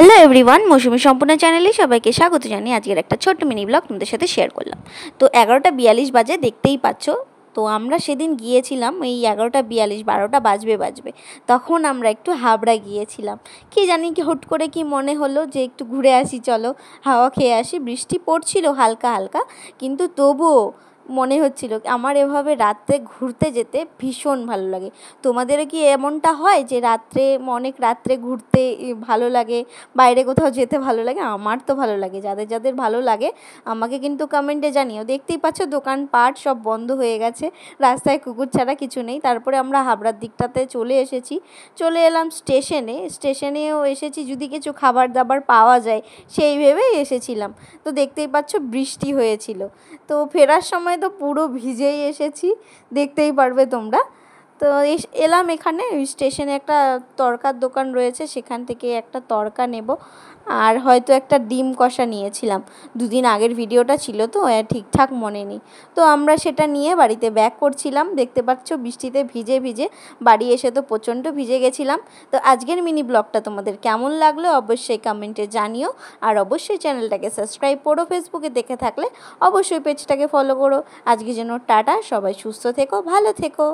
Hello everyone, মৌসুমি সম্পূর্ণ চ্যানেলে সবাইকে স্বাগত জানিয়ে আজকের একটা ছোট্ট মিনি ব্লগ তোমাদের সাথে শেয়ার করলাম। তো 11টা 42 বাজে, দেখতেই পাচ্ছ। তো আমরা সেদিন গিয়েছিলাম এই 11টা 42, 12টা বাজবে তখন আমরা একটু হাবড়া গিয়েছিলাম। কি জানি কি হুট করে কি মনে হলো যে একটু ঘুরে আসি, চলো হাওয়া খেয়ে আসি। বৃষ্টি পড়ছিল হালকা হালকা, কিন্তু তবুও মনে হচ্ছিল আমার এভাবে রাত্রে ঘুরতে যেতে ভীষণ ভালো লাগে। তোমাদেরও কি এমনটা হয় যে রাত্রে অনেক রাত্রে ঘুরতে ভালো লাগে, বাইরে কোথাও যেতে ভালো লাগে? আমার তো ভালো লাগে। যাদের যাদের ভালো লাগে আমাকে কিন্তু কমেন্টে জানিও। দেখতেই পাচ্ছ দোকানপাট সব বন্ধ হয়ে গেছে, রাস্তায় কুকুর ছাড়া কিছু নেই। তারপরে আমরা হাবড়ার দিকটাতে চলে এলাম স্টেশনেও এসেছি যদি কিছু খাবার দাবার পাওয়া যায় সেই ভেবেই এসেছিলাম। তো দেখতেই পাচ্ছ বৃষ্টি হয়েছিল, তো ফেরার সময় তো পুরো ভিজেই এসেছি, দেখতেই পারবে তোমরা। তো এলাম এখানে স্টেশনে, একটা তড়কার দোকান রয়েছে, সেখান থেকে একটা তড়কা নেব, আর হয়তো একটা ডিম কষা নিয়েছিলাম। দুদিন আগের ভিডিওটা ছিল তো ঠিকঠাক মনে নেই। তো আমরা সেটা নিয়ে বাড়িতে ব্যাক করছিলাম। দেখতে পাচ্ছ বৃষ্টিতে ভিজে ভিজে বাড়ি এসে তো প্রচণ্ড ভিজে গেছিলাম। তো আজকের মিনি ব্লগটা তোমাদের কেমন লাগলো অবশ্যই কমেন্টে জানিও, আর অবশ্যই চ্যানেলটাকে সাবস্ক্রাইব করো। ফেসবুকে দেখে থাকলে অবশ্যই পেজটাকে ফলো করো। আজকের জন্য টাটা, সবাই সুস্থ থেকো, ভালো থেকো।